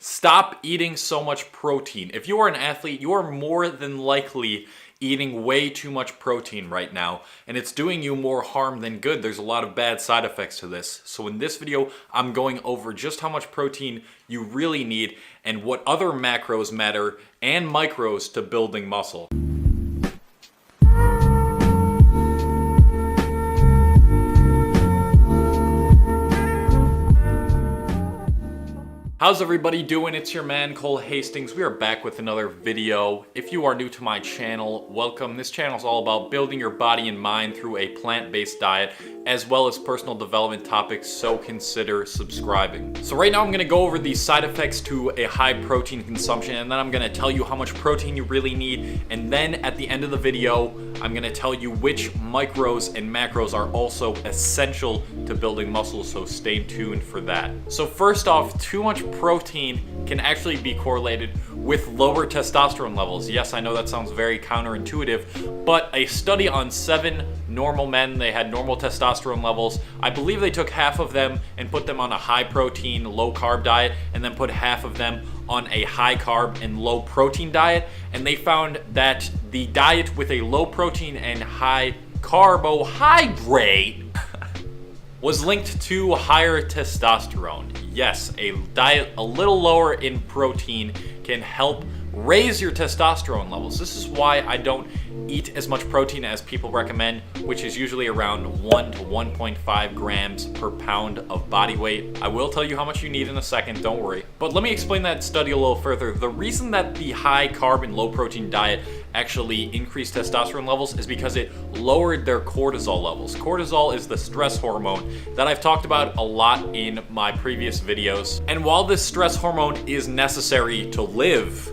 Stop eating so much protein. If you are an athlete, you are more than likely eating way too much protein right now, and it's doing you more harm than good. There's a lot of bad side effects to this. So in this video, I'm going over just how much protein you really need and what other macros matter and micros to building muscle. How's everybody doing? It's your man Cole Hastings. We are back with another video. If you are new to my channel, welcome. This channel is all about building your body and mind through a plant-based diet, as well as personal development topics, so consider subscribing. So right now I'm gonna go over the side effects to a high protein consumption, and then I'm gonna tell you how much protein you really need, and then at the end of the video, I'm gonna tell you which micros and macros are also essential to building muscle, so stay tuned for that. So first off, too much protein can actually be correlated with lower testosterone levels. Yes, I know that sounds very counterintuitive, but a study on 7 normal men, they had normal testosterone levels. I believe they took half of them and put them on a high protein, low carb diet, and then put half of them on a high carb and low protein diet. And they found that the diet with a low protein and high carbohydrate was linked to higher testosterone. Yes, a diet a little lower in protein can help raise your testosterone levels. This is why I don't eat as much protein as people recommend, which is usually around 1 to 1.5 grams per pound of body weight. I will tell you how much you need in a second, don't worry. But let me explain that study a little further. The reason that the high carb and low protein diet actually increased testosterone levels is because it lowered their cortisol levels. Cortisol is the stress hormone that I've talked about a lot in my previous videos. And while this stress hormone is necessary to live,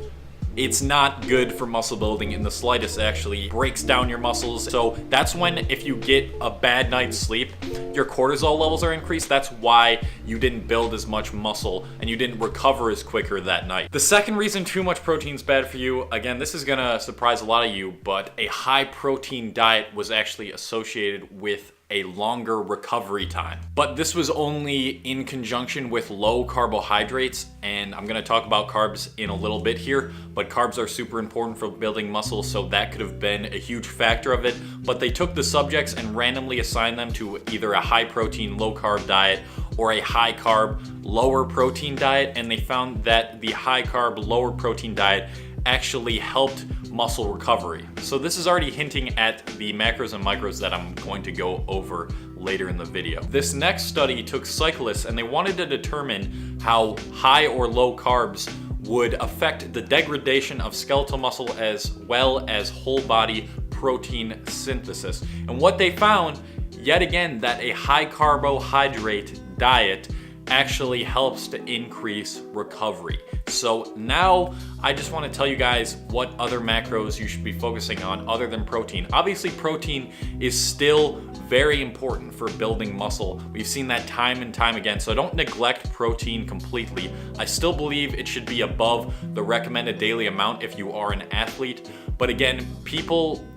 it's not good for muscle building in the slightest. It actually breaks down your muscles. So that's when, if you get a bad night's sleep, your cortisol levels are increased. That's why you didn't build as much muscle and you didn't recover as quicker that night. The second reason too much protein is bad for you, again, this is gonna surprise a lot of you, but a high protein diet was actually associated with a longer recovery time. But this was only in conjunction with low carbohydrates, and I'm gonna talk about carbs in a little bit here, but carbs are super important for building muscle, so that could have been a huge factor of it. But they took the subjects and randomly assigned them to either a high protein, low carb diet or a high carb, lower protein diet, and they found that the high carb, lower protein diet actually helped muscle recovery. So this is already hinting at the macros and micros that I'm going to go over later in the video. This next study took cyclists and they wanted to determine how high or low carbs would affect the degradation of skeletal muscle as well as whole body protein synthesis. And what they found, yet again, that a high carbohydrate diet actually helps to increase recovery. So now I just want to tell you guys what other macros you should be focusing on other than protein. Obviously, protein is still very important for building muscle. We've seen that time and time again, so don't neglect protein completely. I still believe it should be above the recommended daily amount if you are an athlete. But again,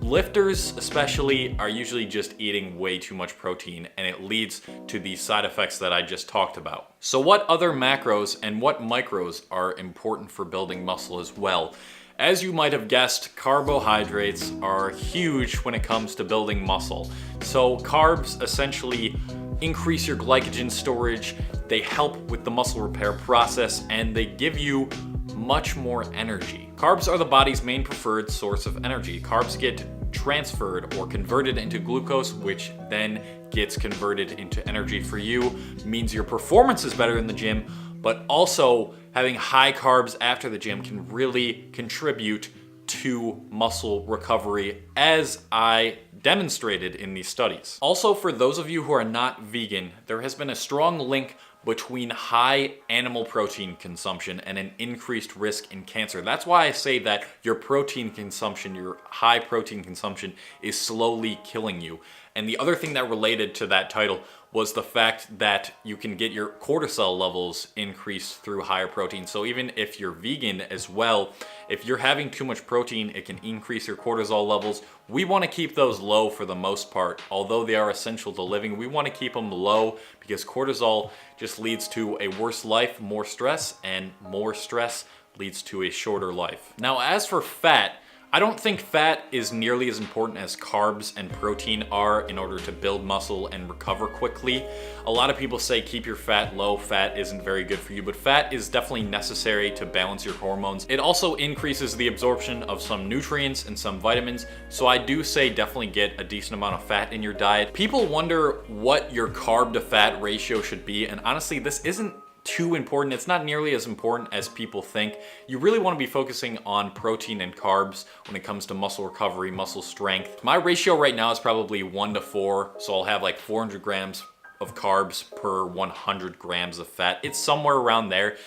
lifters especially, are usually just eating way too much protein, and it leads to the side effects that I just talked about. So what other macros and what micros are important for building muscle as well? As you might have guessed, carbohydrates are huge when it comes to building muscle. So carbs essentially increase your glycogen storage, they help with the muscle repair process, and they give you much more energy. Carbs are the body's main preferred source of energy. Carbs get transferred or converted into glucose, which then gets converted into energy for you, means your performance is better in the gym, but also having high carbs after the gym can really contribute to muscle recovery, as I demonstrated in these studies. Also, for those of you who are not vegan, there has been a strong link between high animal protein consumption and an increased risk in cancer. That's why I say that your protein consumption, your high protein consumption, is slowly killing you. And the other thing that related to that title was the fact that you can get your cortisol levels increased through higher protein. So even if you're vegan as well, if you're having too much protein, it can increase your cortisol levels. We want to keep those low for the most part. Although they are essential to living, we want to keep them low because cortisol just leads to a worse life, more stress, and more stress leads to a shorter life. Now, as for fat, I don't think fat is nearly as important as carbs and protein are in order to build muscle and recover quickly. A lot of people say keep your fat low. Fat isn't very good for you, but fat is definitely necessary to balance your hormones. It also increases the absorption of some nutrients and some vitamins, so I do say definitely get a decent amount of fat in your diet. People wonder what your carb to fat ratio should be, and honestly, this isn't too important. It's not nearly as important as people think. You really want to be focusing on protein and carbs when it comes to muscle recovery, muscle strength. My ratio right now is probably 1 to 4, so I'll have like 400 grams of carbs per 100 grams of fat. It's somewhere around there.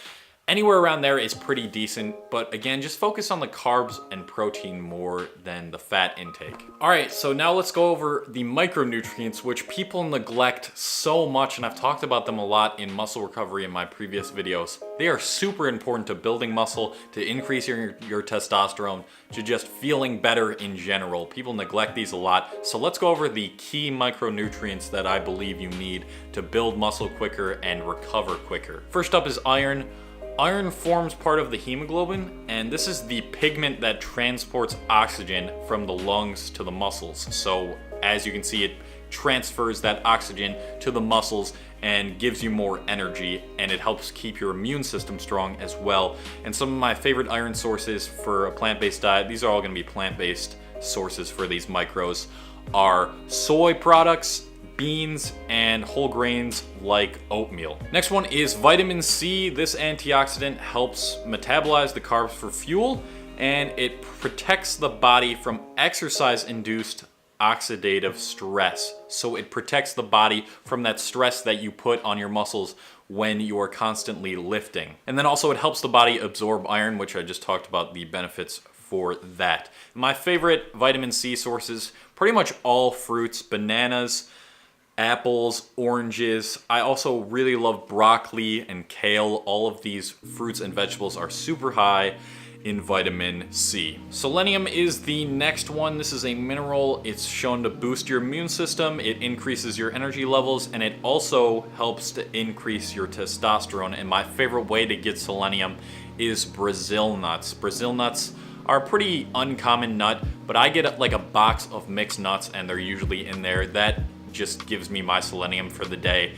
Anywhere around there is pretty decent, but again, just focus on the carbs and protein more than the fat intake. All right, so now let's go over the micronutrients, which people neglect so much, and I've talked about them a lot in muscle recovery in my previous videos. They are super important to building muscle, to increase your testosterone, to just feeling better in general. People neglect these a lot, so let's go over the key micronutrients that I believe you need to build muscle quicker and recover quicker. First up is iron. Iron forms part of the hemoglobin, and this is the pigment that transports oxygen from the lungs to the muscles. So as you can see, it transfers that oxygen to the muscles and gives you more energy, and it helps keep your immune system strong as well. And some of my favorite iron sources for a plant-based diet, these are all gonna be plant-based sources for these micros, are soy products, beans, and whole grains like oatmeal. Next one is vitamin C. This antioxidant helps metabolize the carbs for fuel, and it protects the body from exercise-induced oxidative stress. So it protects the body from that stress that you put on your muscles when you are constantly lifting. And then also it helps the body absorb iron, which I just talked about the benefits for that. My favorite vitamin C sources, pretty much all fruits, bananas, apples, oranges. I also really love broccoli and kale. All of these fruits and vegetables are super high in vitamin C. Selenium is the next one. This is a mineral. It's shown to boost your immune system. It increases your energy levels, and it also helps to increase your testosterone. And my favorite way to get selenium is Brazil nuts. Brazil nuts are a pretty uncommon nut, but I get like a box of mixed nuts, and they're usually in there. That just gives me my selenium for the day.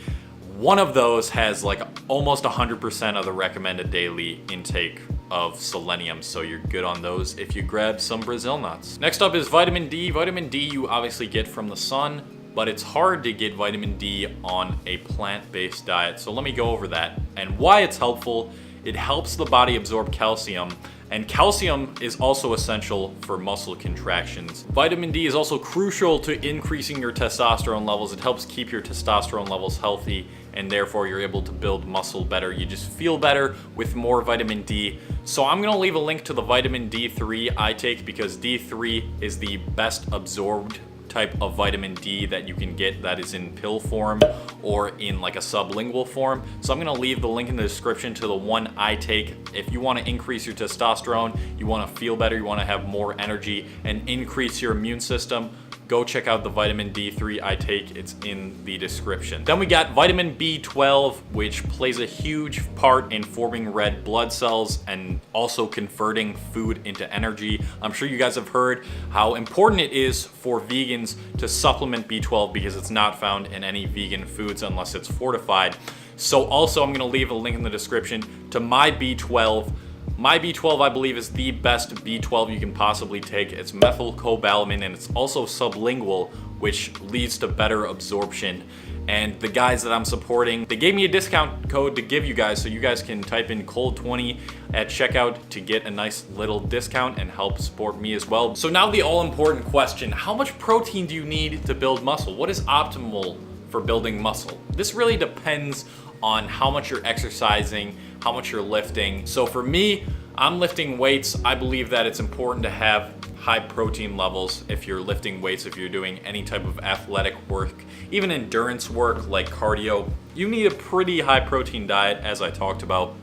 One of those has like almost 100% of the recommended daily intake of selenium, so you're good on those if you grab some Brazil nuts. Next up is vitamin D. Vitamin D you obviously get from the sun, but it's hard to get vitamin D on a plant-based diet. So let me go over that and why it's helpful. It helps the body absorb calcium, and calcium is also essential for muscle contractions. Vitamin D is also crucial to increasing your testosterone levels. It helps keep your testosterone levels healthy, and therefore you're able to build muscle better. You just feel better with more vitamin D. So I'm gonna leave a link to the vitamin D3 I take, because D3 is the best absorbed type of vitamin D that you can get, that is in pill form or in like a sublingual form. So I'm gonna leave the link in the description to the one I take. If you wanna increase your testosterone, you wanna feel better, you wanna have more energy and increase your immune system, go check out the vitamin D3 I take. It's in the description. Then we got vitamin B12, which plays a huge part in forming red blood cells and also converting food into energy. I'm sure you guys have heard how important it is for vegans to supplement B12 because it's not found in any vegan foods unless it's fortified. So also I'm gonna leave a link in the description to my B12. My B12, I believe, is the best B12 you can possibly take. It's methylcobalamin, and it's also sublingual, which leads to better absorption. And the guys that I'm supporting, they gave me a discount code to give you guys, so you guys can type in COLD20 at checkout to get a nice little discount and help support me as well. So now the all-important question, how much protein do you need to build muscle? What is optimal for building muscle? This really depends on how much you're exercising, how much you're lifting. So for me, I'm lifting weights. I believe that it's important to have high protein levels if you're lifting weights, if you're doing any type of athletic work, even endurance work like cardio. You need a pretty high protein diet, as I talked about.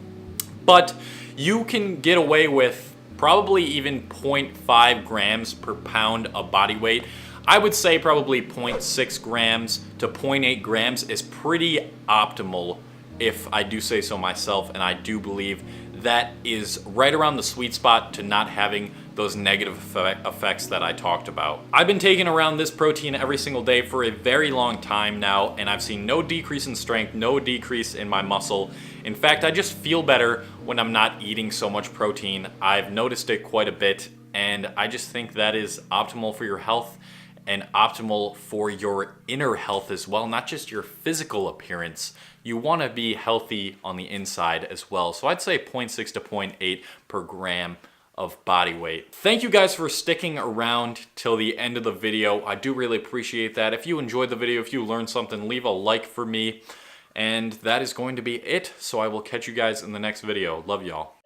But you can get away with probably even 0.5 grams per pound of body weight. I would say probably 0.6 grams to 0.8 grams is pretty optimal, if I do say so myself, and I do believe that is right around the sweet spot to not having those negative effects that I talked about. I've been taking around this protein every single day for a very long time now, and I've seen no decrease in strength, no decrease in my muscle. In fact, I just feel better when I'm not eating so much protein. I've noticed it quite a bit, and I just think that is optimal for your health and optimal for your inner health as well, not just your physical appearance. You want to be healthy on the inside as well. So I'd say 0.6 to 0.8 per gram of body weight. Thank you guys for sticking around till the end of the video. I do really appreciate that. If you enjoyed the video, if you learned something, leave a like for me. And that is going to be it. So I will catch you guys in the next video. Love y'all.